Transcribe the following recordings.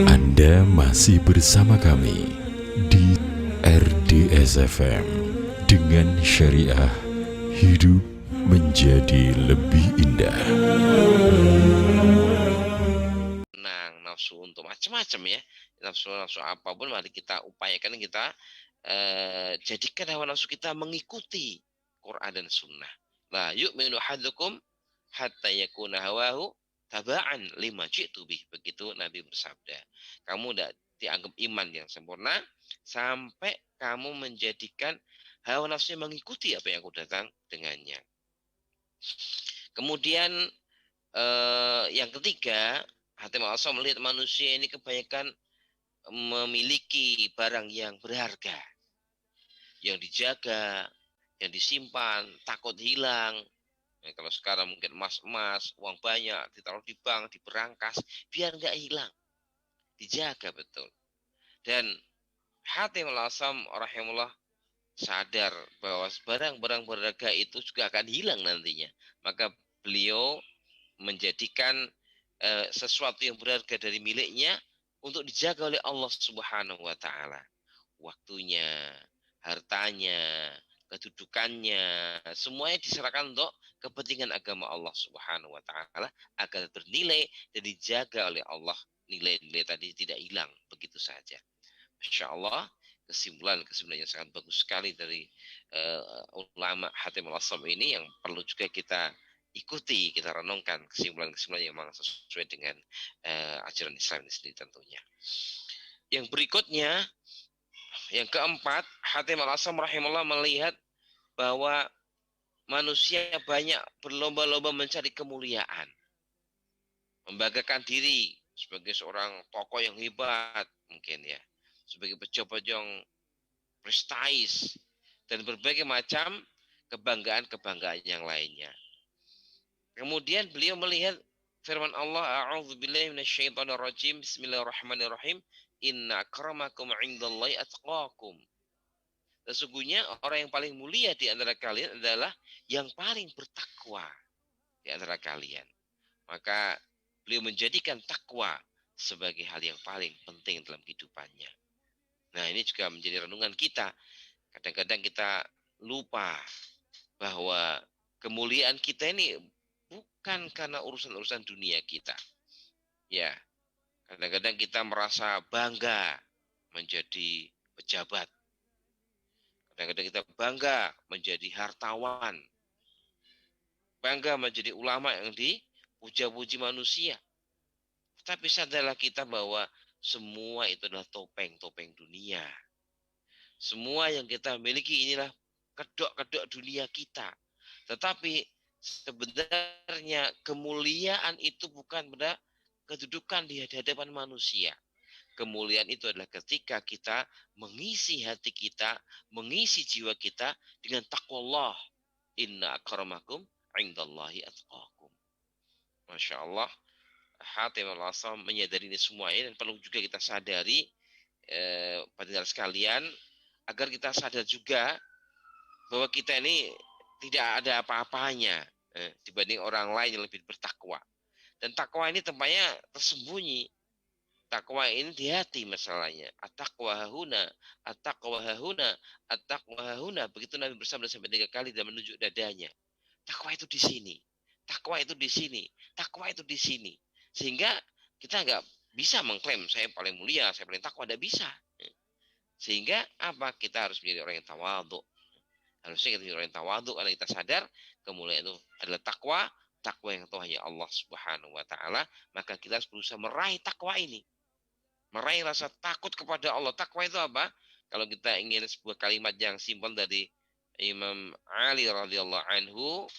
Anda masih bersama kami di RDS FM dengan syariah hidup menjadi lebih indah. Nafsu untuk macam-macam ya, nafsu apapun mari kita upayakan, kita jadikan hawa nafsu kita mengikuti Quran dan Sunnah. La yu'minu ahadukum hatta yakuna hawahu taba'an lima ji'tu bih. Begitu Nabi bersabda. Kamu tidak dianggap iman yang sempurna sampai kamu menjadikan hawa nafsu mengikuti apa yang aku datang dengannya. Kemudian yang ketiga, hati manusia melihat manusia ini kebanyakan memiliki barang yang berharga, yang dijaga, yang disimpan, takut hilang. Nah, kalau sekarang mungkin emas, uang banyak, ditaruh di bank, diberangkas, biar nggak hilang, dijaga betul. Dan Hatim al-Asam rahimahullah sadar bahwa barang-barang berharga itu juga akan hilang nantinya. Maka beliau menjadikan sesuatu yang berharga dari miliknya untuk dijaga oleh Allah Subhanahu wa taala. Waktunya, hartanya, kedudukannya, semuanya diserahkan untuk kepentingan agama Allah Subhanahu wa taala agar bernilai dan dijaga oleh Allah. Nilai-nilai tadi tidak hilang begitu saja. Masya Allah, kesimpulan yang sangat bagus sekali dari ulama Hatim al-Asam ini yang perlu juga kita ikuti, kita renungkan kesimpulan-kesimpulan yang memang sesuai dengan ajaran Islam ini sendiri tentunya. Yang berikutnya, yang keempat, Hatim al-Asam rahimahullah melihat bahwa manusia banyak berlomba-lomba mencari kemuliaan, membanggakan diri sebagai seorang tokoh yang hebat mungkin ya, sebagai pejabat yang prestis dan berbagai macam kebanggaan-kebanggaan yang lainnya. Kemudian beliau melihat firman Allah, a'udzubillahi minasyaitonirrajim, bismillahirrahmanirrahim, inna akramakum 'indallahi atqakum. Sesungguhnya orang yang paling mulia di antara kalian adalah yang paling bertakwa di antara kalian. Maka beliau menjadikan takwa sebagai hal yang paling penting dalam kehidupannya. Nah, ini juga menjadi renungan kita. Kadang-kadang kita lupa bahwa kemuliaan kita ini bukan karena urusan-urusan dunia kita. Ya, kadang-kadang kita merasa bangga menjadi pejabat. Kadang-kadang kita bangga menjadi hartawan. Bangga menjadi ulama yang dipuja-puji manusia. Tapi sadarlah kita bahwa semua itu adalah topeng-topeng dunia. Semua yang kita miliki inilah kedok-kedok dunia kita. Tetapi sebenarnya kemuliaan itu bukan pada kedudukan di hadapan manusia. Kemuliaan itu adalah ketika kita mengisi hati kita, mengisi jiwa kita dengan takwa Allah. Inna akramakum indallahi atqakum. Masya Allah, Hatim al-Asam menyadari ini semuanya dan perlu juga kita sadari pendengar sekalian, agar kita sadar juga bahwa kita ini tidak ada apa-apanya dibanding orang lain yang lebih bertakwa. Dan takwa ini tempatnya tersembunyi. Takwa ini di hati masalahnya. At-taqwa hahuna, at-taqwa hahuna, at-taqwa hahuna. Begitu Nabi bersabda sampai 3 kali dan menunjuk dadanya. Takwa itu di sini. Takwa itu di sini. Takwa itu di sini. Sehingga kita nggak bisa mengklaim saya paling mulia, saya paling takwa. Tidak bisa. Sehingga apa? Kita harus menjadi orang yang tawadhu. Harusnya kita menjadi orang yang tawadhu karena kita sadar kemuliaan itu adalah takwa. Takwa yang tahu hanya Allah Subhanahu wa taala. Maka kita harus berusaha meraih takwa ini. Meraih rasa takut kepada Allah. Takwa itu apa? Kalau kita ingin sebuah kalimat yang simpel dari Imam Ali radhiyallahu anhu,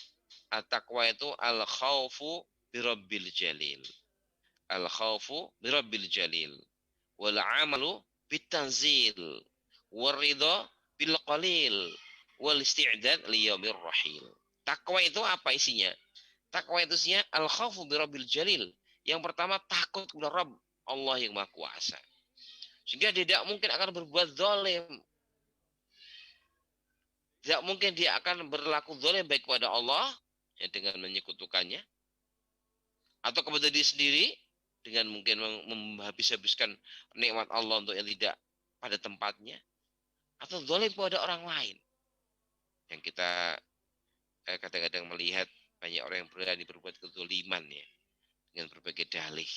at-taqwa itu al-khaufu birabbil jalil. Al-khaufu birabbil jalil. Wal amalu bitanzil. Waridha bil qalil. Wal isti'dad liyaumir rahil. Takwa itu apa isinya? Takwa itu isinya al-khaufu birabbil jalil. Yang pertama takut kepada Rabb Allah yang Maha Kuasa. Sehingga dia tidak mungkin akan berbuat zalim. Tidak mungkin dia akan berlaku zalim baik kepada Allah ya, dengan menyekutukannya atau kepada diri sendiri dengan mungkin menghabis-habiskan nikmat Allah untuk yang tidak pada tempatnya, atau zalim kepada orang lain. Yang kita kadang-kadang melihat banyak orang yang berani berbuat kezaliman ya, dengan berbagai dalih,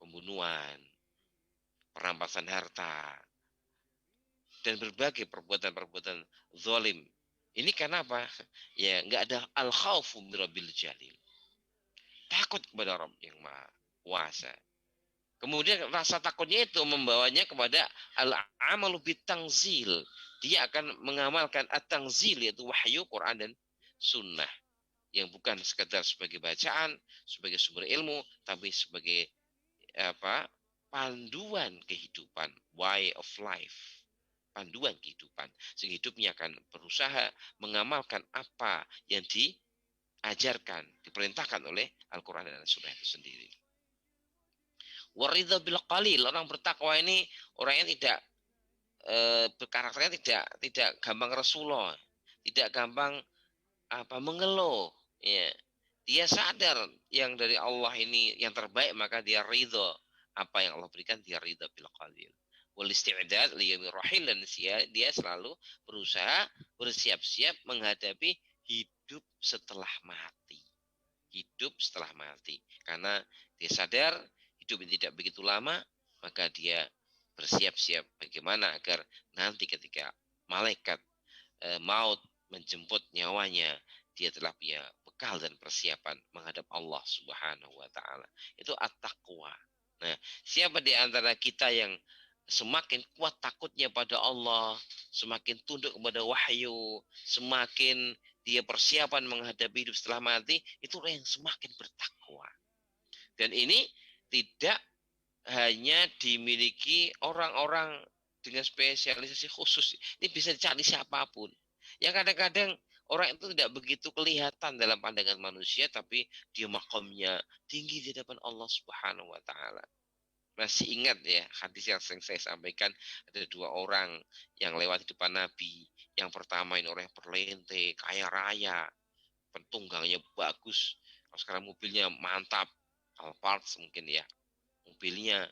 pembunuhan, perampasan harta, dan berbagai perbuatan-perbuatan zalim. Ini karena apa? Ya, nggak ada al-khaufu min rabbil jalil. Takut kepada Rabb yang Maha Kuasa. Kemudian rasa takutnya itu membawanya kepada al-amalu bitangzil. Dia akan mengamalkan at-tangzil, yaitu wahyu, Quran, dan sunnah. Yang bukan sekadar sebagai bacaan, sebagai sumber ilmu, tapi sebagai panduan kehidupan, way of life, panduan kehidupan. Sehingga hidupnya akan berusaha mengamalkan apa yang diajarkan, diperintahkan oleh Al-Quran dan Sunnah itu sendiri. Waridha bil qalil, orang bertakwa ini orang yang tidak berkarakternya tidak gampang Rasulullah, tidak gampang mengeluh, ya. Dia sadar yang dari Allah ini yang terbaik, maka dia ridho apa yang Allah berikan, dia ridho bil qalil. Wal isti'dad li yaumir rahil, dan dia selalu berusaha bersiap-siap menghadapi hidup setelah mati. Hidup setelah mati. Karena dia sadar hidup ini tidak begitu lama, maka dia bersiap-siap bagaimana agar nanti ketika malaikat maut menjemput nyawanya, dia telah punya bekal dan persiapan menghadap Allah Subhanahu wa taala. Itu at-taqwa. Nah, siapa di antara kita yang semakin kuat takutnya pada Allah, semakin tunduk kepada wahyu, semakin dia persiapan menghadapi hidup setelah mati, itu orang yang semakin bertakwa. Dan ini tidak hanya dimiliki orang-orang dengan spesialisasi khusus. Ini bisa dicari siapapun. Yang kadang-kadang orang itu tidak begitu kelihatan dalam pandangan manusia, tapi dia makamnya tinggi di hadapan Allah Subhanahu wa taala. Masih ingat ya hadis yang sering saya sampaikan, ada dua orang yang lewat di depan Nabi. Yang pertama ini orang yang berlente, kaya raya, pentunggangnya bagus. Kalau sekarang mobilnya mantap, Alphard mungkin ya, mobilnya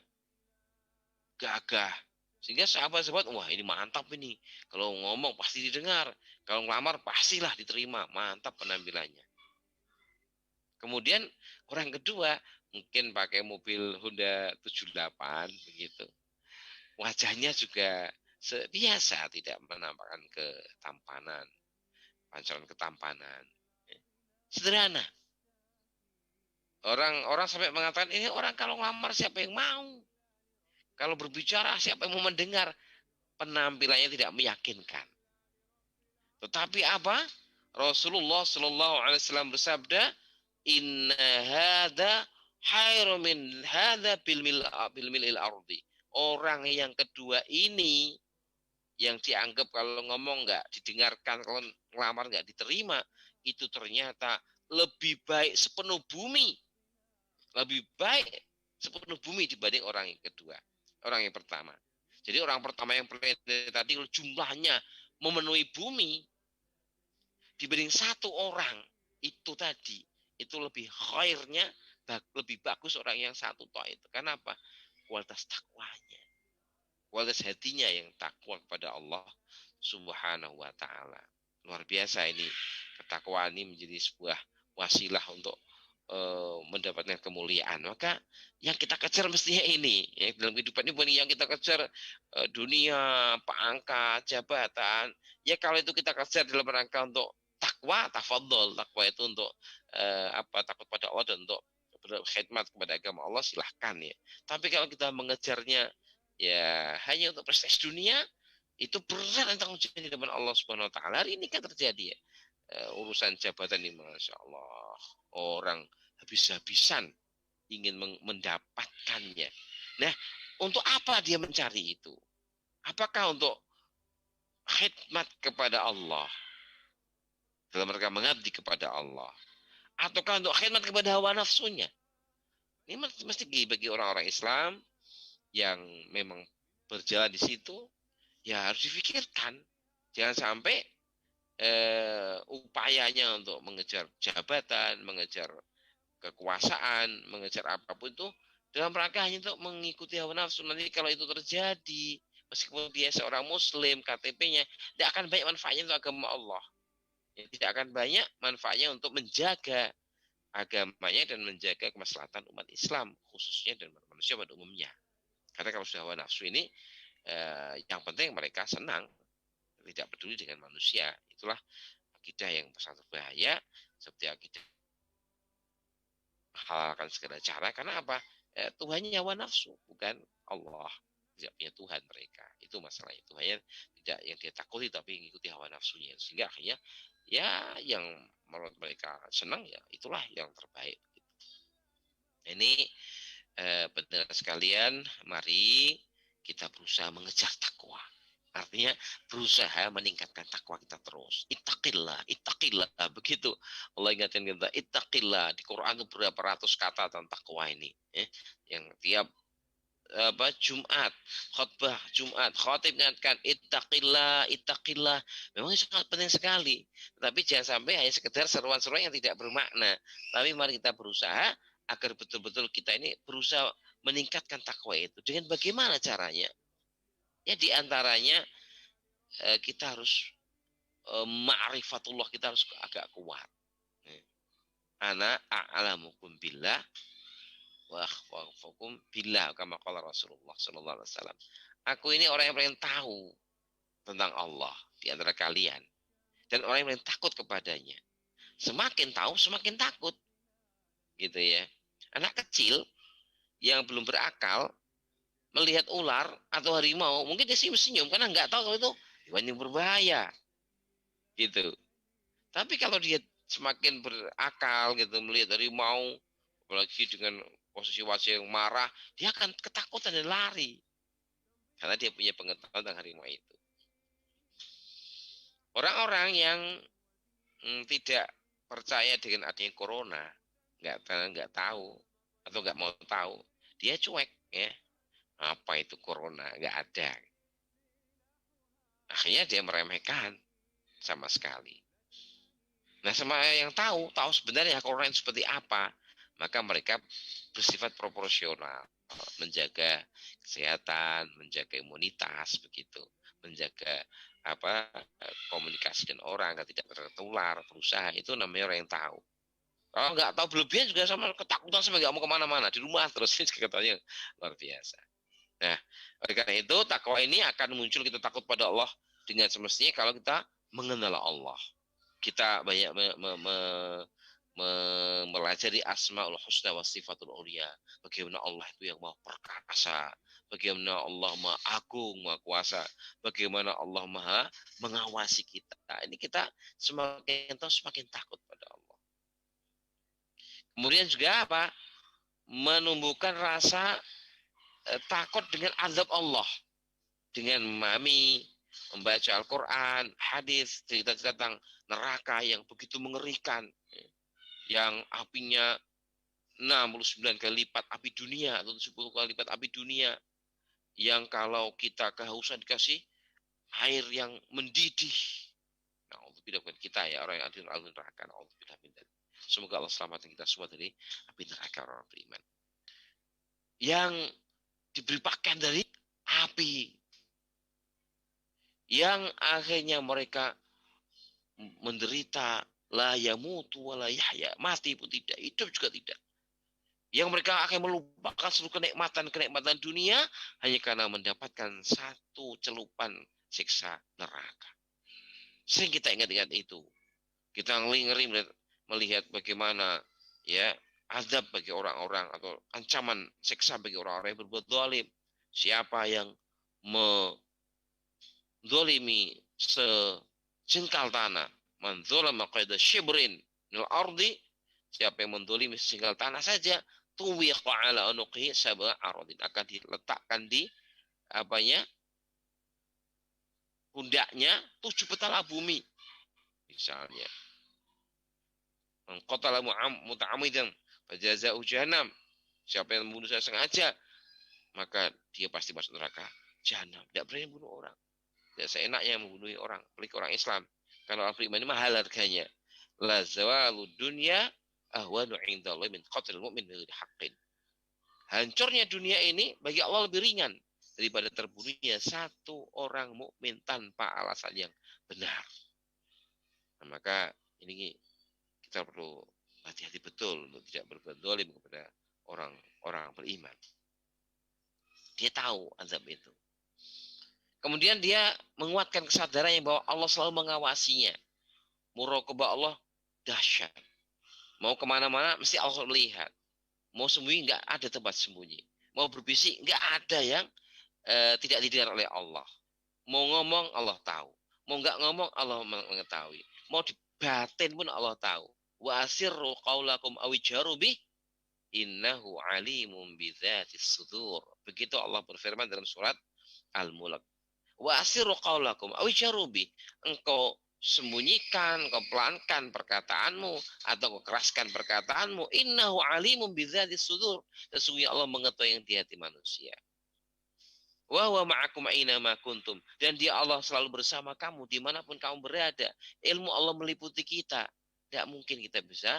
gagah. Sehingga sahabat-sahabat, wah ini mantap ini. Kalau ngomong pasti didengar. Kalau ngelamar pastilah diterima. Mantap penampilannya. Kemudian orang kedua mungkin pakai mobil Honda 78 begitu. Wajahnya juga biasa, tidak menampakkan ketampanan, pancaran ketampanan. Sederhana. Orang sampai mengatakan, ini orang kalau ngelamar siapa yang mau? Kalau berbicara siapa yang mau mendengar? Penampilannya tidak meyakinkan. Tetapi apa? Rasulullah Shallallahu Alaihi Wasallam bersabda, Inna hada khairu min hada bil mil'il ardi. Orang yang kedua ini, yang dianggap kalau ngomong nggak didengarkan, kalau ngelamar nggak diterima, itu ternyata lebih baik sepenuh bumi. Lebih baik sepenuh bumi dibanding orang yang kedua. Orang yang pertama. Jadi orang pertama yang tadi jumlahnya memenuhi bumi, dibanding satu orang itu tadi, itu lebih khairnya, lebih bagus orang yang satu toh itu. Kenapa? Kualitas takwanya, kualitas hatinya yang takwa kepada Allah Subhanahu wa taala. Luar biasa ini. Ketakwaan ini menjadi sebuah wasilah untuk mendapatkan kemuliaan. Maka yang kita kejar mestinya ini. Ya, dalam kehidupan ini bukan yang kita kejar dunia, pangkat, jabatan. Ya kalau itu kita kejar dalam rangka untuk takwa, tafadhol. Takwa itu untuk takut pada Allah dan untuk berkhidmat kepada agama Allah, silahkan ya. Tapi kalau kita mengejarnya ya hanya untuk prestasi dunia, itu berat tentang ujian di depan Allah Subhanahu wa taala. Hari ini kan terjadi ya. Urusan jabatan ini, masya Allah, orang habis-habisan ingin mendapatkannya. Nah, untuk apa dia mencari itu? Apakah untuk khidmat kepada Allah, dalam mereka mengabdi kepada Allah, ataukah untuk khidmat kepada hawa nafsunya? Ini mesti bagi orang-orang Islam yang memang berjalan di situ, ya harus difikirkan. Jangan sampai upayanya untuk mengejar jabatan, mengejar kekuasaan, mengejar apapun itu dalam rangka hanya untuk mengikuti hawa nafsu. Nanti kalau itu terjadi, meskipun dia seorang muslim, KTP-nya tidak akan banyak manfaatnya untuk agama Allah. Ya, tidak akan banyak manfaatnya untuk menjaga agamanya dan menjaga kemaslahatan umat Islam khususnya dan manusia pada umumnya. Karena kalau sudah hawa nafsu ini yang penting mereka senang, tidak peduli dengan manusia. Itulah akidah yang sangat berbahaya, seperti akidah halalkan segala cara. Karena apa? Tuhannya hawa nafsu, bukan Allah. Tidak punya Tuhan mereka. Itu masalahnya. Tuhannya tidak yang dia takuti tapi mengikuti hawa nafsunya. Sehingga akhirnya ya yang menurut mereka senang ya itulah yang terbaik. Ini pendengar sekalian, mari kita berusaha mengejar takwa. Artinya berusaha meningkatkan takwa kita terus. Ittaqillah, ittaqillah. Begitu Allah ingatkan kita, ittaqillah. Di Quran itu berapa ratus kata tentang takwa ini. Yang tiap Jumat, khutbah Jumat, khatib ingatkan ittaqillah, ittaqillah. Memang itu sangat penting sekali. Tapi jangan sampai hanya sekedar seruan-seruan yang tidak bermakna. Tapi mari kita berusaha agar betul-betul kita ini berusaha meningkatkan takwa itu. Dengan bagaimana caranya? Ya diantaranya kita harus ma'rifatullah, kita harus agak kuat. Ana a'lamukum billah wa akhwafukum billah, kama qala Rasulullah sallallahu alaihi wasallam. Aku ini orang yang paling tahu tentang Allah di antara kalian dan orang yang paling takut kepadanya. Semakin tahu semakin takut. Gitu ya. Anak kecil yang belum berakal melihat ular atau harimau, mungkin dia senyum karena nggak tahu kalau itu hewan yang berbahaya. Gitu. Tapi kalau dia semakin berakal gitu melihat harimau, apalagi dengan posisi wajah yang marah, dia akan ketakutan dan lari. Karena dia punya pengetahuan tentang harimau itu. Orang-orang yang tidak percaya dengan adanya corona, nggak tahu atau nggak mau tahu, dia cuek ya. Apa itu corona? Nggak ada. Akhirnya dia meremehkan sama sekali. Nah, sama yang tahu sebenarnya corona itu seperti apa, maka mereka bersifat proporsional, menjaga kesehatan, menjaga imunitas begitu, menjaga komunikasi dengan orang agar tidak tertular, berusaha. Itu namanya orang yang tahu. Kalau nggak tahu berlebihan juga sama ketakutan sampai nggak mau kemana-mana, di rumah terus, katanya luar biasa. Nah, oleh karena itu takwa ini akan muncul kita takut pada Allah dengan semestinya kalau kita mengenal Allah. Kita banyak mempelajari asmaul husna wa sifatul ulia. Bagaimana Allah itu yang maha perkasa, bagaimana Allah maha agung, maha kuasa, bagaimana Allah maha mengawasi kita. Ini kita semakin tahu semakin takut pada Allah. Kemudian juga apa? Menumbuhkan rasa takut dengan azab Allah. Dengan memahami, membaca Al-Quran, hadis, cerita-cerita tentang neraka yang begitu mengerikan. Yang apinya 69 kali lipat api dunia atau 70 kali lipat api dunia. Yang kalau kita kehausan dikasih air yang mendidih. Nah, untuk bukan kita ya, orang yang ada di neraka. Semoga Allah selamatkan kita semua dari api neraka orang beriman. Yang diberi pakaian dari api. Yang akhirnya mereka menderita, la yamutu wa la yahya, mati pun tidak, hidup juga tidak. Yang mereka akan melupakan seluruh kenikmatan dunia hanya karena mendapatkan satu celupan siksa neraka. Sering kita ingat-ingat itu. Kita ngeri melihat bagaimana ya azab bagi orang-orang atau ancaman siksa bagi orang-orang yang berbuat zalim. Siapa yang menzalimi sejengkal tanah, man zalama qaida shibrin minal ardi, siapa yang menzalimi sejengkal tanah saja, tuwiqa ala unuqihi sab'a aradin, akan diletakkan di pundaknya 7 petala bumi. Misalnya qatala muta'ammidan fajaza'u jahannam, siapa yang membunuh saya sengaja maka dia pasti masuk neraka jahanam. Tidak berani bunuh orang, tidak seenaknya membunuh orang, apalagi orang Islam. Karena orang beriman ini mahal harganya. La zawalud dunya ahwanu indallahi min qatlil mu'min bi haqqin. Hancurnya dunia ini bagi Allah lebih ringan daripada terbunuhnya satu orang mukmin tanpa alasan yang benar. Nah, maka ini kita perlu hati-hati betul untuk tidak berbuat zalim kepada orang-orang beriman. Dia tahu azab itu. Kemudian dia menguatkan kesadarannya bahwa Allah selalu mengawasinya. Muraqabah Allah dahsyat. Mau kemana-mana mesti Allah melihat. Mau sembunyi nggak ada tempat sembunyi. Mau berbisik nggak ada yang tidak didengar oleh Allah. Mau ngomong Allah tahu. Mau nggak ngomong Allah mengetahui. Mau dibatin pun Allah tahu. Wa asirru qaulakum aw jaru bih innahu alimun bidzatis sudur. Begitu Allah berfirman dalam surat Al-Mulk. Wa asirru qaulakum aw jaru bih. Engkau sembunyikan, engkau pelankan perkataanmu atau engkau keraskan perkataanmu. Innahu alimun bidzatis sudur. Sesungguhnya Allah mengetahui yang di hati manusia. Wa huwa ma'akum aina ma kuntum, dan dia Allah selalu bersama kamu dimanapun kamu berada. Ilmu Allah meliputi kita. Tidak mungkin kita bisa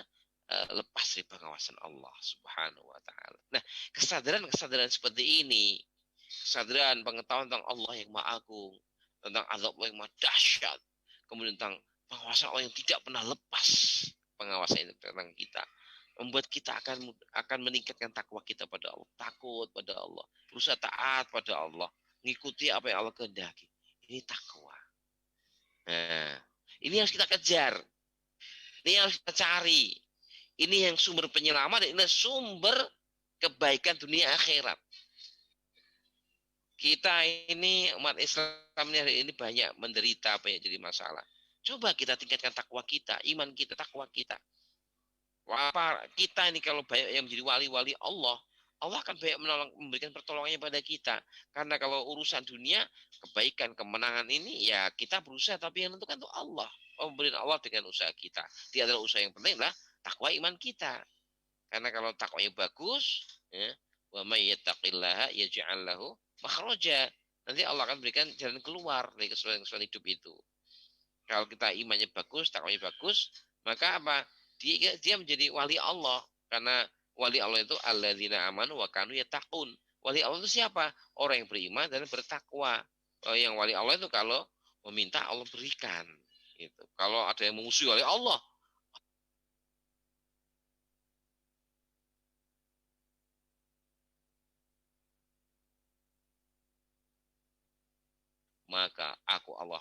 lepas dari pengawasan Allah Subhanahu wa taala. Nah, kesadaran seperti ini, kesadaran pengetahuan tentang Allah yang Maha Agung, tentang azab Allah yang Maha dahsyat, kemudian tentang pengawasan Allah yang tidak pernah lepas pengawasan itu tentang kita, membuat kita akan meningkatkan takwa kita pada Allah, takut pada Allah, berusaha taat pada Allah, mengikuti apa yang Allah kehendaki. Ini takwa. Nah, ini harus kita kejar. Ini harus kita cari. Ini yang sumber penyelamat, ini sumber kebaikan dunia akhirat. Kita ini umat Islam ini banyak menderita, banyak jadi masalah. Coba kita tingkatkan takwa kita, iman kita, takwa kita. Apa kita ini kalau banyak yang menjadi wali-wali Allah, Allah akan banyak memberikan pertolongannya pada kita. Karena kalau urusan dunia, kebaikan, kemenangan ini, ya kita berusaha, tapi yang menentukan itu Allah. Pemberian Allah dengan usaha kita. Di antara usaha yang penting adalah takwa iman kita. Karena kalau takwanya bagus, ya, wa may yattaqillaha yaj'al lahu makhraja. Nanti Allah akan berikan jalan keluar dari kesulitan hidup itu. Kalau kita imannya bagus, takwanya bagus, maka apa? Dia menjadi wali Allah. Karena wali Allah itu alladzina amanu wa kanu yattaqun. Wali Allah itu siapa? Orang yang beriman dan bertakwa. Yang wali Allah itu kalau meminta Allah berikan. Gitu. Kalau ada yang memusuhi wali Allah, maka aku Allah,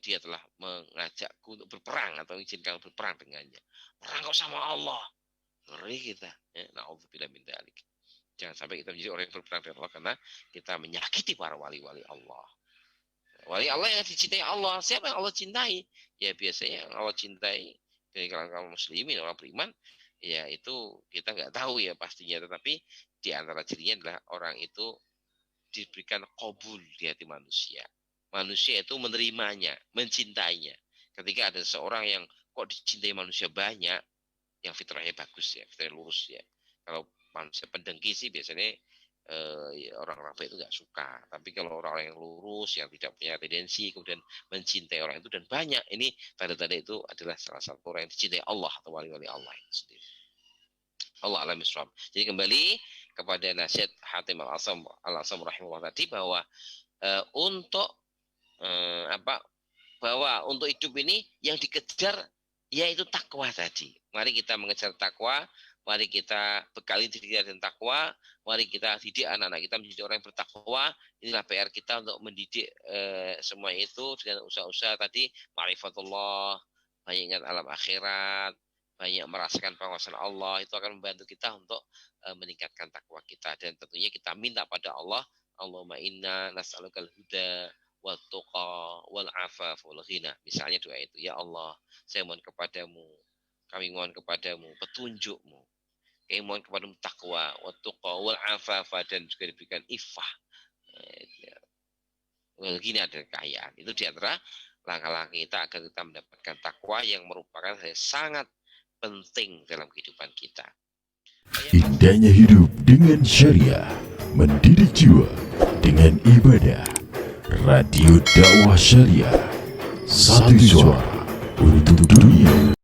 dia telah mengajakku untuk berperang atau mengizinkan berperang dengannya. Perang kok sama Allah. Ngeri kita. Na'udzubillah min dzalik. Jangan sampai kita menjadi orang yang berperang dengan Allah karena kita menyakiti para wali-wali Allah. Wali Allah yang dicintai Allah. Siapa yang Allah cintai? Ya biasanya yang Allah cintai dari kalangan muslimin, orang beriman, ya itu kita nggak tahu ya pastinya. Tetapi di antara cirinya adalah orang itu diberikan qabul di hati manusia. Manusia itu menerimanya, mencintainya. Ketika ada seseorang yang kok dicintai manusia banyak, yang fitrahnya bagus ya, fitrahnya lurus ya. Kalau manusia pendengki sih biasanya orang-orang baik itu nggak suka. Tapi kalau orang-orang yang lurus, yang tidak punya tendensi, kemudian mencintai orang itu dan banyak, ini tanda-tanda itu adalah salah satu orang yang dicintai Allah atau wali-wali Allah itu sendiri. Allah alam bisawab. Jadi kembali kepada nasihat Hatim Al-Asam rahimahullah tadi bahwa untuk bahwa untuk hidup ini yang dikejar yaitu takwa tadi. Mari kita mengejar takwa. Mari kita bekali diri kita dengan takwa. Mari kita didik anak-anak kita menjadi orang yang bertakwa. Inilah PR kita untuk mendidik semua itu dengan usaha-usaha tadi. Ma'rifatullah, banyak ingat alam akhirat, banyak merasakan pengawasan Allah. Itu akan membantu kita untuk meningkatkan takwa kita. Dan tentunya kita minta pada Allah, Allahumma inna nas'alukal huda wal tuqa wal afaf wal ghina. Misalnya doa itu, ya Allah, saya mohon kepadamu, kami mohon kepadamu petunjukmu. Kami mohon kepadamu takwa, wattaqwa, wal afafa, dan juga diberikan ifah. Gini ada kekayaan. Itu diantara langkah-langkah kita agar kita mendapatkan takwa yang merupakan hal yang sangat penting dalam kehidupan kita. Indahnya hidup dengan syariah, mendidik jiwa dengan ibadah. Radio Dakwah Syariah, satu suara untuk dunia.